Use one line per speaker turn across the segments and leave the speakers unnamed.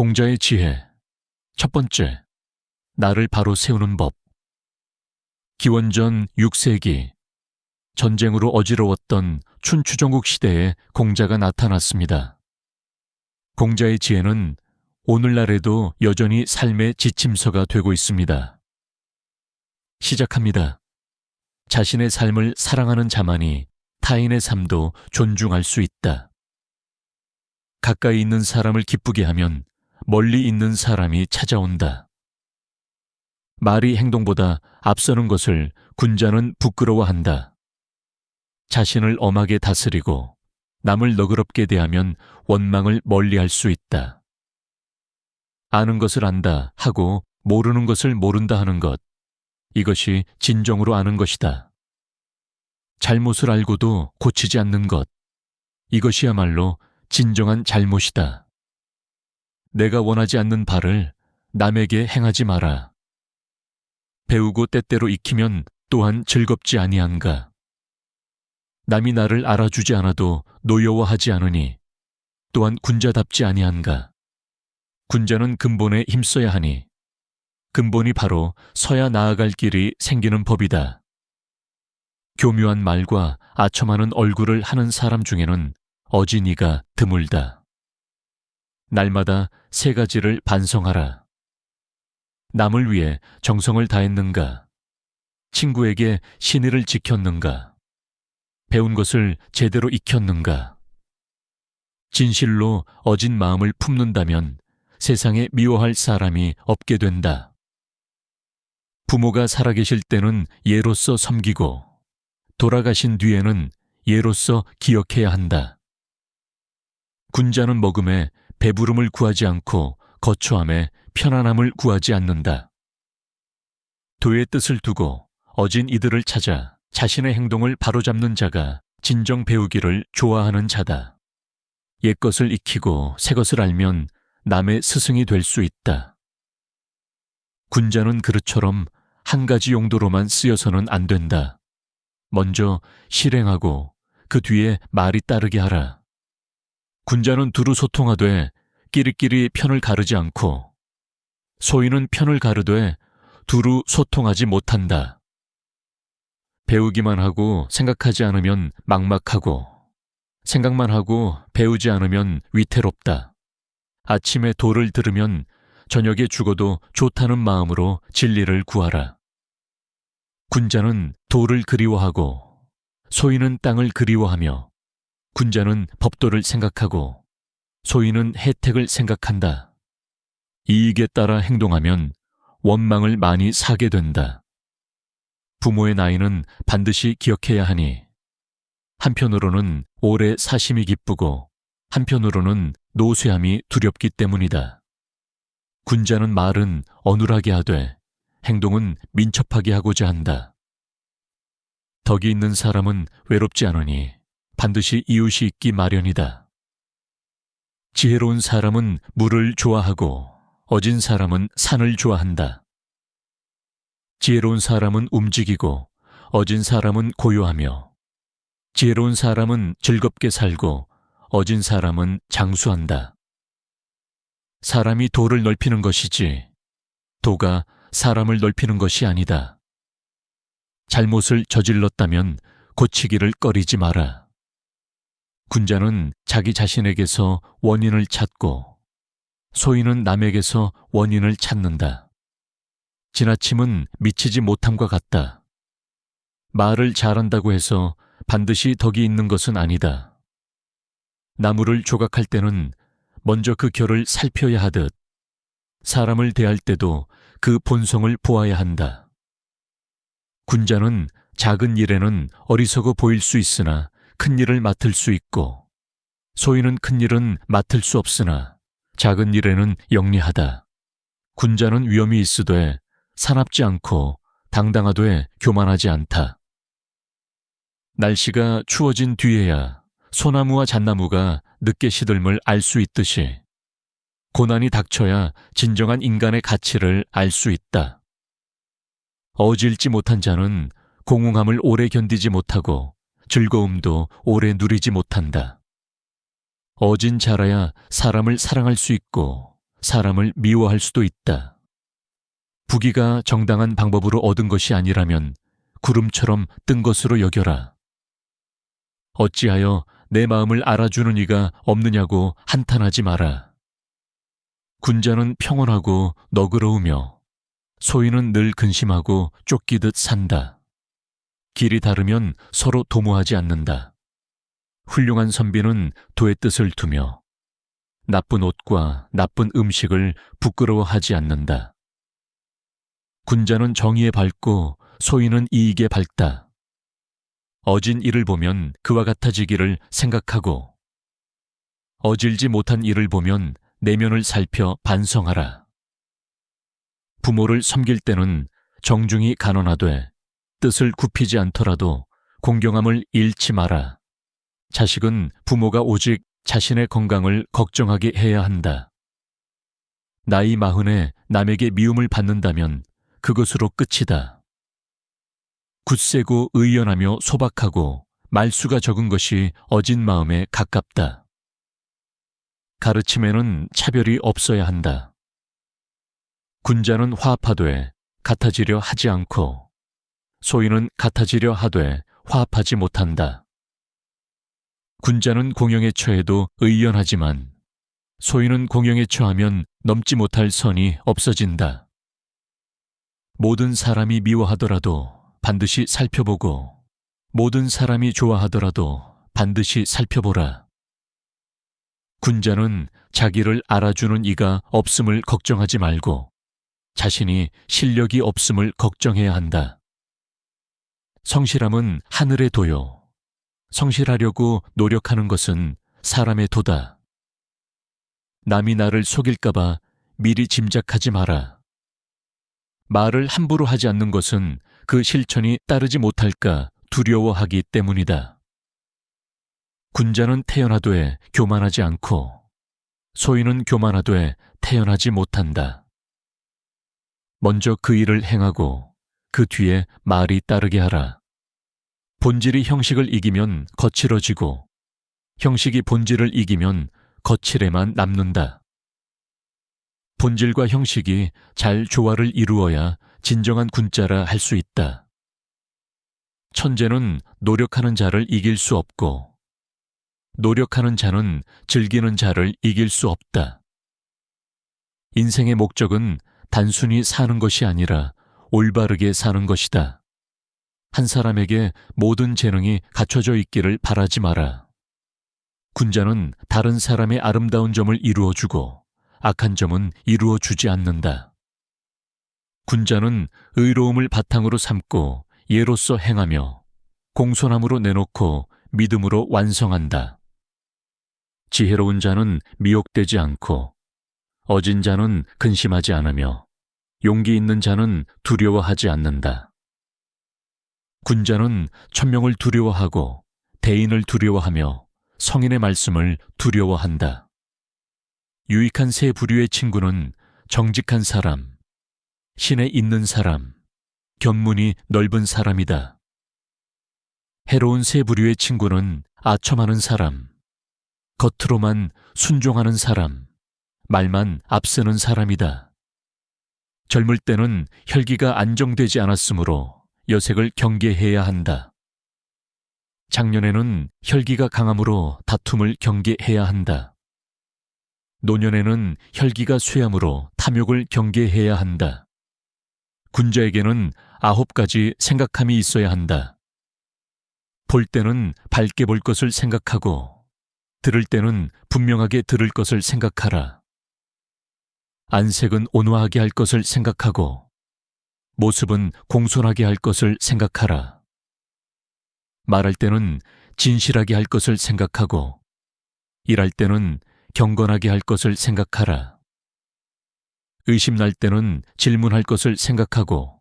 공자의 지혜. 첫 번째, 나를 바로 세우는 법. 기원전 6세기, 전쟁으로 어지러웠던 춘추전국 시대에 공자가 나타났습니다. 공자의 지혜는 오늘날에도 여전히 삶의 지침서가 되고 있습니다. 시작합니다. 자신의 삶을 사랑하는 자만이 타인의 삶도 존중할 수 있다. 가까이 있는 사람을 기쁘게 하면 멀리 있는 사람이 찾아온다. 말이 행동보다 앞서는 것을 군자는 부끄러워한다. 자신을 엄하게 다스리고 남을 너그럽게 대하면 원망을 멀리할 수 있다. 아는 것을 안다 하고 모르는 것을 모른다 하는 것, 이것이 진정으로 아는 것이다. 잘못을 알고도 고치지 않는 것, 이것이야말로 진정한 잘못이다. 내가 원하지 않는 바를 남에게 행하지 마라. 배우고 때때로 익히면 또한 즐겁지 아니한가. 남이 나를 알아주지 않아도 노여워하지 않으니 또한 군자답지 아니한가. 군자는 근본에 힘써야 하니 근본이 바로 서야 나아갈 길이 생기는 법이다. 교묘한 말과 아첨하는 얼굴을 하는 사람 중에는 어진이가 드물다. 날마다 세 가지를 반성하라. 남을 위해 정성을 다했는가? 친구에게 신의를 지켰는가? 배운 것을 제대로 익혔는가? 진실로 어진 마음을 품는다면 세상에 미워할 사람이 없게 된다. 부모가 살아계실 때는 예로서 섬기고 돌아가신 뒤에는 예로서 기억해야 한다. 군자는 먹음에 배부름을 구하지 않고 거처함에 편안함을 구하지 않는다. 도의 뜻을 두고 어진 이들을 찾아 자신의 행동을 바로잡는 자가 진정 배우기를 좋아하는 자다. 옛것을 익히고 새것을 알면 남의 스승이 될 수 있다. 군자는 그릇처럼 한 가지 용도로만 쓰여서는 안 된다. 먼저 실행하고 그 뒤에 말이 따르게 하라. 군자는 두루 소통하되 끼리끼리 편을 가르지 않고 소인은 편을 가르되 두루 소통하지 못한다. 배우기만 하고 생각하지 않으면 막막하고 생각만 하고 배우지 않으면 위태롭다. 아침에 도를 들으면 저녁에 죽어도 좋다는 마음으로 진리를 구하라. 군자는 도를 그리워하고 소인은 땅을 그리워하며 군자는 법도를 생각하고 소인은 혜택을 생각한다. 이익에 따라 행동하면 원망을 많이 사게 된다. 부모의 나이는 반드시 기억해야 하니 한편으로는 오래 사심이 기쁘고 한편으로는 노쇠함이 두렵기 때문이다. 군자는 말은 어눌하게 하되 행동은 민첩하게 하고자 한다. 덕이 있는 사람은 외롭지 않으니 반드시 이웃이 있기 마련이다. 지혜로운 사람은 물을 좋아하고 어진 사람은 산을 좋아한다. 지혜로운 사람은 움직이고 어진 사람은 고요하며 지혜로운 사람은 즐겁게 살고 어진 사람은 장수한다. 사람이 도를 넓히는 것이지 도가 사람을 넓히는 것이 아니다. 잘못을 저질렀다면 고치기를 꺼리지 마라. 군자는 자기 자신에게서 원인을 찾고 소인은 남에게서 원인을 찾는다. 지나침은 미치지 못함과 같다. 말을 잘한다고 해서 반드시 덕이 있는 것은 아니다. 나무를 조각할 때는 먼저 그 결을 살펴야 하듯 사람을 대할 때도 그 본성을 보아야 한다. 군자는 작은 일에는 어리석어 보일 수 있으나 큰 일을 맡을 수 있고 소인은 큰 일은 맡을 수 없으나 작은 일에는 영리하다. 군자는 위엄이 있으되 사납지 않고 당당하되 교만하지 않다. 날씨가 추워진 뒤에야 소나무와 잣나무가 늦게 시들음을 알 수 있듯이 고난이 닥쳐야 진정한 인간의 가치를 알 수 있다. 어질지 못한 자는 공허함을 오래 견디지 못하고 즐거움도 오래 누리지 못한다. 어진 자라야 사람을 사랑할 수 있고 사람을 미워할 수도 있다. 부귀가 정당한 방법으로 얻은 것이 아니라면 구름처럼 뜬 것으로 여겨라. 어찌하여 내 마음을 알아주는 이가 없느냐고 한탄하지 마라. 군자는 평온하고 너그러우며 소인은 늘 근심하고 쫓기듯 산다. 길이 다르면 서로 도모하지 않는다. 훌륭한 선비는 도의 뜻을 두며 나쁜 옷과 나쁜 음식을 부끄러워하지 않는다. 군자는 정의에 밝고 소인은 이익에 밝다. 어진 일을 보면 그와 같아지기를 생각하고 어질지 못한 일을 보면 내면을 살펴 반성하라. 부모를 섬길 때는 정중히 간언하되 뜻을 굽히지 않더라도 공경함을 잃지 마라. 자식은 부모가 오직 자신의 건강을 걱정하게 해야 한다. 나이 40에 남에게 미움을 받는다면 그것으로 끝이다. 굳세고 의연하며 소박하고 말수가 적은 것이 어진 마음에 가깝다. 가르침에는 차별이 없어야 한다. 군자는 화합하되 같아지려 하지 않고 소인은 같아지려 하되 화합하지 못한다. 군자는 공영에 처해도 의연하지만 소인은 공영에 처하면 넘지 못할 선이 없어진다. 모든 사람이 미워하더라도 반드시 살펴보고 모든 사람이 좋아하더라도 반드시 살펴보라. 군자는 자기를 알아주는 이가 없음을 걱정하지 말고 자신이 실력이 없음을 걱정해야 한다. 성실함은 하늘의 도요. 성실하려고 노력하는 것은 사람의 도다. 남이 나를 속일까봐 미리 짐작하지 마라. 말을 함부로 하지 않는 것은 그 실천이 따르지 못할까 두려워하기 때문이다. 군자는 태연하되 교만하지 않고 소인은 교만하되 태연하지 못한다. 먼저 그 일을 행하고 그 뒤에 말이 따르게 하라. 본질이 형식을 이기면 거칠어지고 형식이 본질을 이기면 거칠에만 남는다. 본질과 형식이 잘 조화를 이루어야 진정한 군자라 할 수 있다. 천재는 노력하는 자를 이길 수 없고 노력하는 자는 즐기는 자를 이길 수 없다. 인생의 목적은 단순히 사는 것이 아니라 올바르게 사는 것이다. 한 사람에게 모든 재능이 갖춰져 있기를 바라지 마라. 군자는 다른 사람의 아름다운 점을 이루어주고 악한 점은 이루어주지 않는다. 군자는 의로움을 바탕으로 삼고 예로서 행하며 공손함으로 내놓고 믿음으로 완성한다. 지혜로운 자는 미혹되지 않고 어진 자는 근심하지 않으며 용기 있는 자는 두려워하지 않는다. 군자는 천명을 두려워하고 대인을 두려워하며 성인의 말씀을 두려워한다. 유익한 세 부류의 친구는 정직한 사람, 신에 있는 사람, 견문이 넓은 사람이다. 해로운 세 부류의 친구는 아첨하는 사람, 겉으로만 순종하는 사람, 말만 앞서는 사람이다. 젊을 때는 혈기가 안정되지 않았으므로 여색을 경계해야 한다. 장년에는 혈기가 강함으로 다툼을 경계해야 한다. 노년에는 혈기가 쇠함으로 탐욕을 경계해야 한다. 군자에게는 9가지 생각함이 있어야 한다. 볼 때는 밝게 볼 것을 생각하고 들을 때는 분명하게 들을 것을 생각하라. 안색은 온화하게 할 것을 생각하고 모습은 공손하게 할 것을 생각하라. 말할 때는 진실하게 할 것을 생각하고 일할 때는 경건하게 할 것을 생각하라. 의심날 때는 질문할 것을 생각하고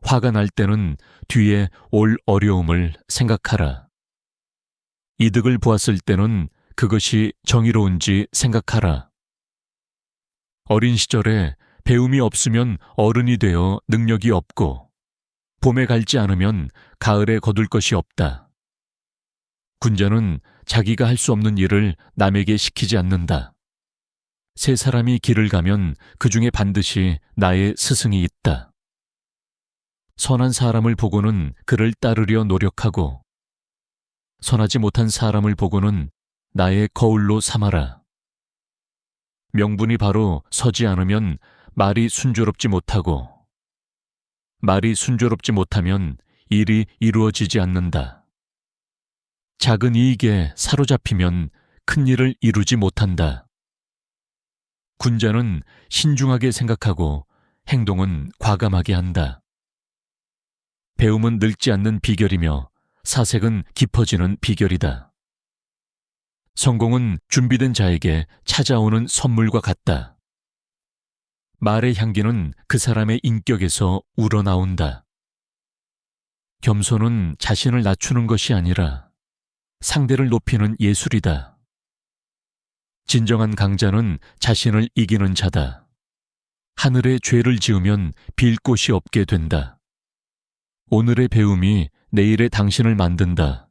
화가 날 때는 뒤에 올 어려움을 생각하라. 이득을 보았을 때는 그것이 정의로운지 생각하라. 어린 시절에 배움이 없으면 어른이 되어 능력이 없고 봄에 갈지 않으면 가을에 거둘 것이 없다. 군자는 자기가 할 수 없는 일을 남에게 시키지 않는다. 세 사람이 길을 가면 그 중에 반드시 나의 스승이 있다. 선한 사람을 보고는 그를 따르려 노력하고 선하지 못한 사람을 보고는 나의 거울로 삼아라. 명분이 바로 서지 않으면 말이 순조롭지 못하고 말이 순조롭지 못하면 일이 이루어지지 않는다. 작은 이익에 사로잡히면 큰 일을 이루지 못한다. 군자는 신중하게 생각하고 행동은 과감하게 한다. 배움은 늙지 않는 비결이며 사색은 깊어지는 비결이다. 성공은 준비된 자에게 찾아오는 선물과 같다. 말의 향기는 그 사람의 인격에서 우러나온다. 겸손은 자신을 낮추는 것이 아니라 상대를 높이는 예술이다. 진정한 강자는 자신을 이기는 자다. 하늘에 죄를 지으면 빌 곳이 없게 된다. 오늘의 배움이 내일의 당신을 만든다.